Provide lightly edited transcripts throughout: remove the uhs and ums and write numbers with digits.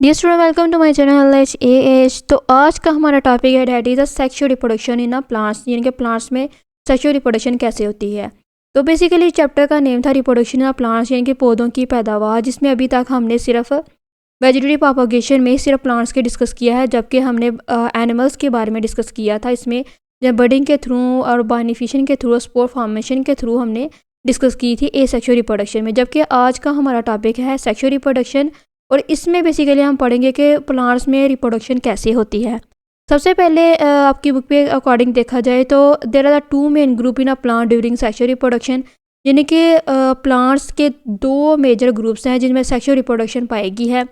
Dear student, welcome to my channel H A H. तो आज का हमारा टॉपिक है that is a sexual reproduction in a plants, यानी कि प्लांट्स में सेक्सुअल रिप्रोडक्शन कैसे होती है। तो बेसिकली चैप्टर का नेम था रिप्रोडक्शन इन अ प्लांट्स, यानी कि पौधों की पैदावार, जिसमें अभी तक हमने सिर्फ वेजिटेटिव प्रोपगेशन में सिर्फ प्लांट्स के डिस्कस किया है, जबकि हमने एनिमल्स के बारे में डिस्कस किया था। इसमें जब बडिंग के थ्रू और बाइनिफिशन के थ्रू, स्पोर फॉर्मेशन के थ्रू हमने डिस्कस की थी ए सेक्सुअल रिप्रोडक्शन में। जबकि आज का हमारा टॉपिक है सेक्सुअल रिप्रोडक्शन, और इसमें बेसिकली हम पढ़ेंगे कि प्लांट्स में रिप्रोडक्शन कैसे होती है। सबसे पहले आपकी बुक पे अकॉर्डिंग देखा जाए तो there are the two main group in a plant during sexual reproduction, यानी कि प्लांट्स के दो मेजर ग्रुप्स हैं जिनमें सेक्सुअल रिप्रोडक्शन पाएगी है।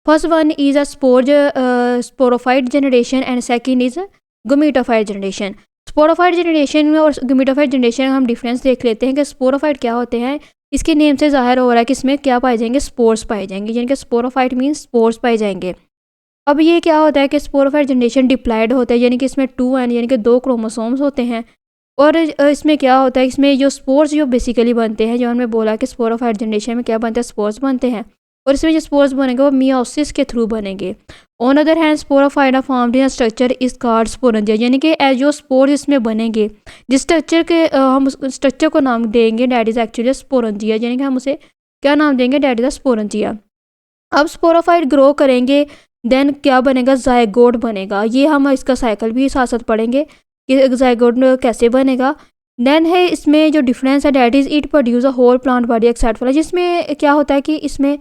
First one is a sporophyte generation and second is gametophyte generation. Sporophyte generation और गमीटोफाइट जनरेशन हम डिफरेंस देख लेते हैं कि स्पोरोफाइट क्या होते हैं। इसके नेम से जाहिर हो रहा है कि इसमें क्या पाए जाएंगे, स्पोर्स पाए जाएंगे, यानी कि स्पोरोफाइट मीन्स स्पोर्स पाए जाएंगे। अब ये क्या होता है कि स्पोरोफाइट जनरेशन डिप्लाइड होता है, यानी कि इसमें 2n यानी कि 2 क्रोमोसोम्स होते हैं। और इसमें क्या होता है, इसमें जो स्पोर्स जो बेसिकली बनते हैं, जो हमने बोला कि स्पोरोफाइट जनरेशन में क्या बनते हैं, स्पोर्स बनते हैं। और इसमें जो स्पोर्स बनेंगे वो मियोसिस के थ्रू बनेंगे। On other hand sporophyte formed in structure is called sporangia, यानी कि जो स्पोर्स इसमें बनेंगे, जिस स्ट्रक्चर के हम उस स्ट्रक्चर को नाम देंगे डैट इज एक्चुअली स्पोरेंजिया, यानी कि हम उसे क्या नाम देंगे, डैट इज स्पोरेंजिया। अब स्पोरोफाइट ग्रो करेंगे, देन क्या बनेगा, जायगोट बनेगा। ये हम इसका साइकिल भी साथ साथ पढ़ेंगे कि जायगोट कैसे बनेगा। देन है इसमें जो डिफरेंस है that is it produce a whole plant body except flower, जिसमें क्या होता है कि इसमें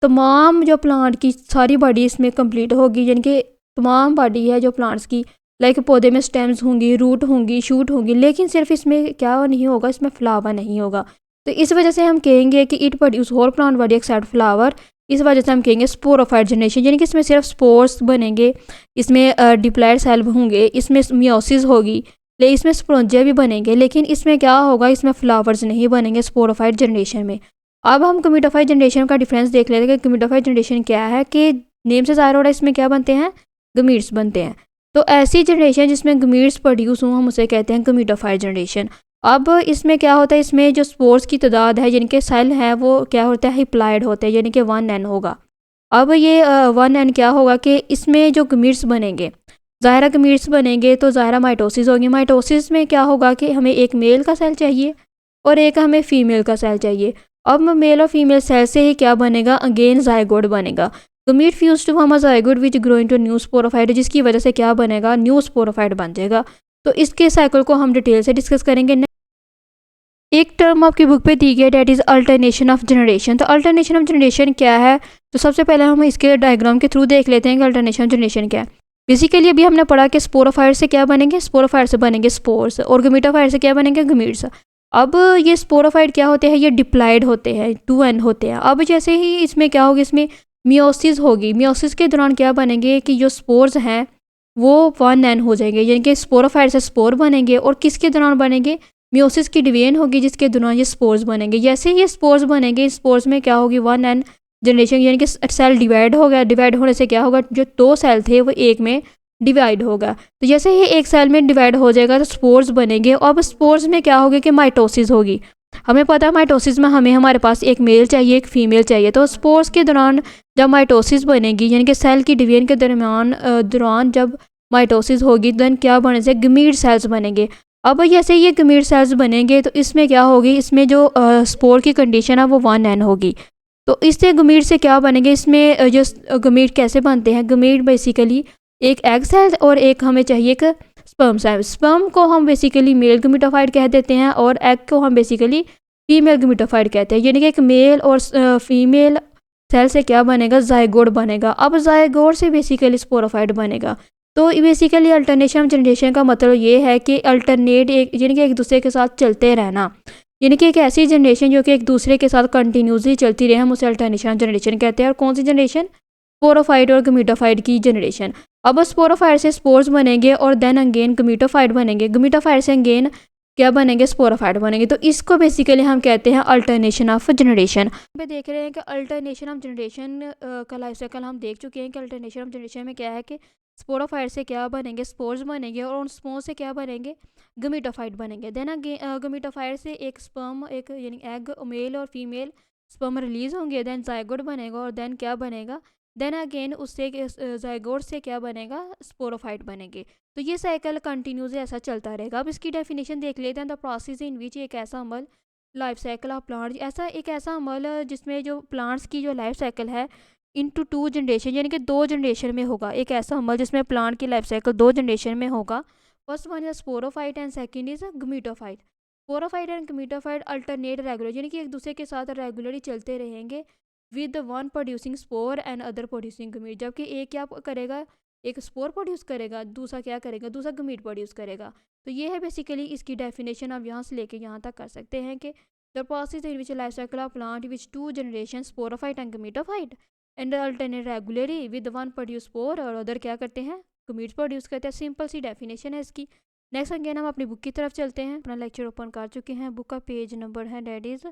तमाम जो प्लांट की सारी बॉडी इसमें कंप्लीट होगी, यानी कि तमाम बॉडी है जो प्लांट्स की, लाइक पौधे में स्टेम्स होंगी, रूट होंगी, शूट होंगी, लेकिन सिर्फ इसमें क्या नहीं होगा, इसमें फ्लावर नहीं होगा। तो इस वजह से हम कहेंगे कि it produce whole plant body except flower. इस वजह से हम कहेंगे स्पोरोफाइट जनरेशन, यानी कि इसमें सिर्फ स्पोर्स बनेंगे, इसमें डिप्लाइड सेल होंगे, इसमें मियोसिस होगी, ले इसमें स्पोरेंजिया भी बनेंगे, लेकिन इसमें क्या होगा, इसमें फ्लावर्स नहीं बनेंगे स्पोरोफाइट जनरेशन में। अब हम गमीटोफाइट जनरेशन का डिफरेंस देख लेते हैं कि गमीटोफाइट जनरेशन क्या है। कि नेम से ज़ाहिर हो रहा है इसमें क्या बनते हैं, गमीट्स बनते हैं। तो ऐसी जनरेशन जिसमें गमीट्स प्रोड्यूस हों हम उसे कहते हैं गमीटोफाइट जनरेशन। अब इसमें क्या होता है, इसमें जो स्पोर्स की तादाद है, जिनके सेल हैं, वो क्या होता है, हिप्लाइड होते हैं, यानी कि 1n होगा। अब ये 1n क्या होगा कि इसमें जो गमीट्स बनेंगे, ज़ाहिरा गमीट्स बनेंगे तो ज़ाहिरा माइटोसिस होगी। माइटोसिस में क्या होगा कि हमें एक मेल का सेल चाहिए और एक हमें फीमेल का सेल चाहिए। अब मेल और फीमेल सेल से ही क्या बनेगा, अगेन जायगोट बनेगा। Gamete fuse to form a zygote which grow into new sporophyte, जिसकी वजह से क्या बनेगा, न्यू स्पोरोफाइट बन जाएगा। तो इसके साइकिल को हम डिटेल से डिस्कस करेंगे। एक टर्म आपकी बुक पे दी गई that is alternation of generation. तो अल्टरनेशन ऑफ जनरेशन क्या है, तो सबसे पहले हम इसके डायग्राम के थ्रू देख लेते हैं कि अल्टरनेशन ऑफ जनरेशन क्या है। बेसिकली अभी हमने पढ़ा कि स्पोरोफाइट से क्या बनेंगे, स्पोरोफाइट से बनेंगे स्पोर्स, और गमीटोफाइट से क्या बनेंगे, गमीट्स। अब ये स्पोरोफाइट क्या होते हैं, ये डिप्लाइड होते हैं, 2n होते हैं। अब जैसे ही इसमें क्या होगी, इसमें मियोसिस होगी। मियोसिस के दौरान क्या बनेंगे कि जो स्पोर्स हैं वो 1n हो जाएंगे, यानी कि स्पोरोफाइट से स्पोर बनेंगे। और किसके दौरान बनेंगे, मियोसिस की डिवीजन होगी, जिसके दौरान ये स्पोर्स बनेंगे। जैसे ही ये स्पोर्स बनेंगे, स्पोर्स में क्या होगी, 1n जनरेशन, यानी कि सेल डिवाइड हो गया। डिवाइड होने से क्या होगा, जो 2 सेल थे वो एक में डिवाइड होगा। तो जैसे ही एक सेल में डिवाइड हो जाएगा तो स्पोर्स बनेंगे। अब स्पोर्स में क्या होगा कि माइटोसिस होगी। हमें पता है माइटोसिस में हमारे पास एक मेल चाहिए, एक फीमेल चाहिए। तो स्पोर्स के दौरान जब माइटोसिस बनेगी, यानी कि सेल की डिवीजन के दौरान जब माइटोसिस होगी, देन क्या बने से गमीट सेल्स बनेंगे। अब जैसे ये गमीट सेल्स बनेंगे तो इसमें क्या होगी, इसमें जो स्पोर की कंडीशन है वो 1n होगी। तो इससे गमीट से क्या बनेंगे, इसमें जो गमीट कैसे बनते हैं, गमीट बेसिकली एक एग सेल और एक हमें चाहिए एक स्पर्म सेल। स्पर्म को हम बेसिकली मेल गमीटोफाइट कह देते हैं और एग को हम बेसिकली फीमेल गमीटोफाइट कहते हैं। यानी कि एक मेल और फीमेल सेल से क्या बनेगा, जायगोट बनेगा। अब जायगोट से बेसिकली स्पोरोफाइट बनेगा। तो बेसिकली अल्टरनेशन जनरेशन का मतलब ये है कि अल्टरनेट यानी कि एक दूसरे के साथ चलते रहना, यानी कि एक ऐसी जनरेशन जो कि एक दूसरे के साथ कंटिन्यूसली चलती रहे, हम उसे अल्टरनेशन जनरेशन कहते हैं। और कौन सी जनरेशन, स्पोरोफाइट और गमीटोफाइट की जनरेशन। अब स्पोरोफाइट से स्पोर्स बनेंगे और देन अगेन गमीटोफाइट बनेंगे। गमीटोफाइट से अगेन क्या बनेंगे, स्पोरोफाइट बनेंगे। तो इसको बेसिकली हम कहते हैं अल्टरनेशन ऑफ जनरेशन। पे देख रहे हैं कि अल्टरनेशन ऑफ जनरेशन का लाइफ साइकिल हम देख चुके हैं कि अल्टरनेशन ऑफ जनरेशन में क्या है कि स्पोरोफाइट से क्या बनेंगे, स्पोर्स बनेंगे, और उन स्पोर्स से क्या बनेंगे, गमीटोफाइट बनेंगे। देन अगेन गमीटोफाइट से एक स्पर्म, एक यानी एग, मेल और फीमेल स्पर्म रिलीज होंगे, देन जायगोट बनेगा और देन क्या बनेगा, देन अगेन उससे जाइगोट से क्या बनेगा, स्पोरोफाइट बनेंगे। तो ये साइकिल कंटिन्यूसली ऐसा चलता रहेगा। अब इसकी डेफिनेशन देख लेते हैं। द प्रोसेस इन विच, एक ऐसा अमल, लाइफ साइकिल ऑफ प्लांट, ऐसा एक ऐसा अमल जिसमें जो प्लांट्स की जो लाइफ साइकिल है इनटू 2 जनरेशन, यानी कि 2 जनरेशन में होगा। एक ऐसा अमल जिसमें प्लांट की लाइफ साइकिल 2 जनरेशन में होगा। First one is sporophyte and second is gametophyte. Sporophyte and gametophyte alternate regular, यानी कि एक दूसरे के साथ रेगुलरली चलते रहेंगे with one producing spore and other producing gamete. जबकि एक क्या करेगा, एक स्पोर प्रोड्यूस करेगा, दूसरा क्या करेगा, दूसरा गमीट प्रोड्यूस करेगा। तो ये है बेसिकली इसकी डेफिनेशन। आप यहाँ से लेके यहाँ तक कर सकते हैं कि the process in which life cycle of plant which 2 generation sporophyte and gametophyte and alternate regularly with one produce spore और अदर क्या करते हैं, गमीट्स प्रोड्यूस करते हैं। सिंपल सी डेफिनेशन है इसकी। नेक्स्ट अगेन हम अपनी बुक की तरफ चलते हैं। अपना लेक्चर ओपन कर चुके हैं। बुक का पेज नंबर है डेट इज़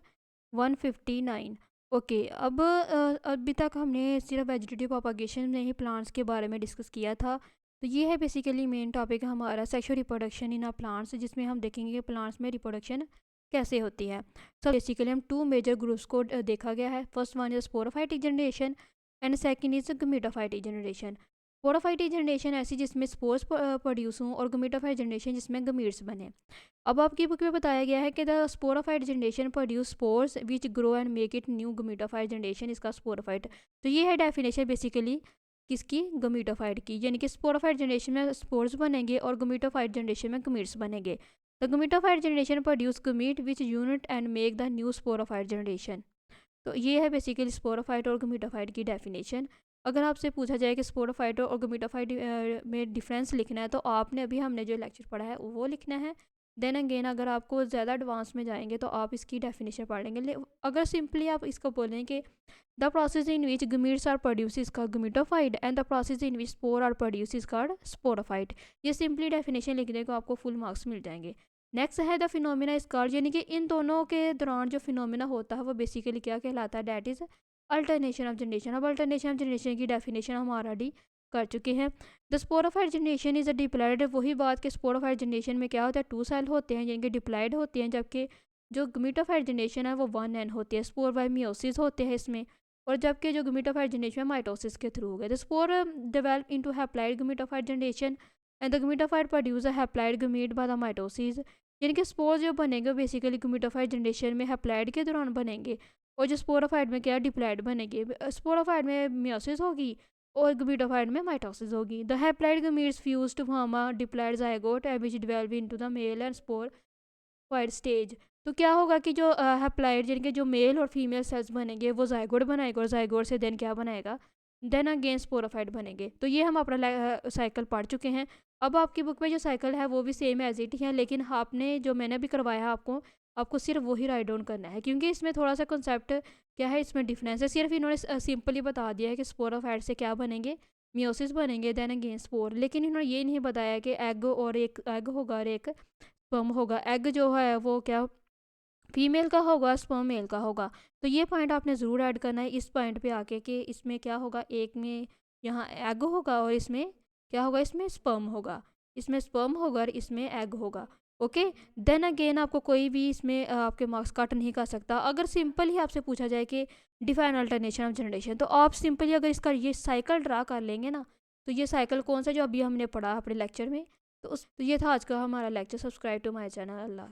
159। ओके, अब अभी तक हमने सिर्फ वेजिटेटिव प्रोपगेशन में ही प्लांट्स के बारे में डिस्कस किया था। तो ये है बेसिकली मेन टॉपिक हमारा sexual reproduction in a plants, जिसमें हम देखेंगे कि प्लांट्स में रिप्रोडक्शन कैसे होती है। सो बेसिकली हम 2 मेजर ग्रुप्स को देखा गया है। First one is sporophytic generation and second is gametophytic generation. Sporophytic generation ऐसी जिसमें स्पोर्स प्रोड्यूस हों और गमीटोफाइट जनरेशन जिसमें गमीट्स बने। अब आपकी बुक में बताया गया है कि the sporophyte generation produce spores which grow and make it new gametophyte generation, इसका स्पोरोफाइट। तो ये है डेफिनेशन बेसिकली किसकी, गमीटोफाइट की, यानी कि स्पोरोफाइट जनरेशन में स्पोर्स बनेंगे और गमीटोफाइट जनरेशन में गमीट्स बनेंगे। The gametophyte generation produce gamete which unit and make the new sporophyte generation. तो ये है बेसिकली स्पोरोफाइट और गमीटोफाइट की डेफिनेशन। अगर आपसे पूछा जाए कि स्पोरोफाइट और गमीटोफाइट में डिफरेंस लिखना है तो आपने अभी हमने जो लेक्चर पढ़ा है वो लिखना है। देन अगेन अगर आपको ज़्यादा एडवांस में जाएंगे तो आप इसकी डेफिनेशन पढ़ लेंगे। अगर सिंपली आप इसको बोलें कि the process in which gametes are produce is called gametophyte and the process in which spore are produce is called sporophyte. ये सिंपली डेफिनेशन लिखने को आपको फुल मार्क्स मिल जाएंगे। नेक्स्ट है द फिनोमिना इज कॉल्ड, यानी कि इन दोनों के दौरान जो फिनोमिना होता है वो बेसिकली क्या कहलाता है, that is alternation of generation. अब अल्टरनेशन ऑफ जनरेशन की डेफिनेशन हम ऑलरेडी कर चुके हैं। The sporophyte generation is a diploid, वही बात कि स्पोरोफाइट जनरेशन में क्या होता है, 2 सेल होते हैं यानी कि डिप्लॉयड होते हैं, जबकि जो गमीटोफाइट जनरेशन है वो 1 एन होती है। स्पोर बाय मियोसिस होते हैं इसमें, और जबकि जो गमीटोफाइट जनरेशन है माइटोसिस के थ्रू हो गए। The spore develop into haploid gametophyte generation and the gametophyte produce a haploid gamete by the mitosis, यानी कि स्पोर जो बनेंगे बेसिकली गमीटोफाइट जनरेशन में हैप्लॉइड के दौरान बनेंगे और जो स्पोरोफाइट में क्या डिप्लॉयड बनेंगे। स्पोरोफाइट में मियोसिस होगी और गमीटोफाइट में माइटोसिस होगी। The haploid gametes fuse to form a diploid zygote which develop into the male and sporophyte stage. तो क्या होगा कि जो हैप्लॉइड यानी कि जो मेल और फीमेल सेल्स बनेंगे वो जाइगोट बनाएगा और जाइगोट से देन क्या बनाएगा, देन अगेन स्पोरोफाइट बनेंगे। तो ये हम अपना साइकिल पढ़ चुके हैं। अब आपकी बुक में जो साइकिल है वो भी सेम एज इट है, लेकिन आपने जो मैंने भी करवाया है आपको सिर्फ वही राइट डाउन करना है, क्योंकि इसमें थोड़ा सा कॉन्सेप्ट क्या है, इसमें डिफरेंस है। सिर्फ इन्होंने सिंपली बता दिया है कि स्पोरोफाइट से क्या बनेंगे, मियोसिस बनेंगे, देन अगेन स्पोर। लेकिन इन्होंने ये नहीं बताया कि एग और एक एग होगा और एक स्पर्म होगा। एग जो है वो क्या फीमेल का होगा, स्पर्म मेल का होगा। तो ये पॉइंट आपने ज़रूर ऐड करना है इस पॉइंट पे आके कि इसमें क्या होगा, एक में यहाँ एग होगा और इसमें क्या होगा, इसमें स्पर्म होगा, इसमें स्पर्म होगा और इसमें एग होगा। ओके, देन अगेन आपको कोई भी इसमें आपके मार्क्स कट नहीं कर सकता। अगर सिंपल ही आपसे पूछा जाए कि डिफाइन अल्टरनेशन ऑफ जनरेशन, तो आप सिंपली अगर इसका ये साइकिल ड्रा कर लेंगे ना, तो ये साइकिल कौन सा जो अभी हमने पढ़ा अपने लेक्चर में। तो ये था आज का हमारा lecture. Subscribe to my channel. Allah.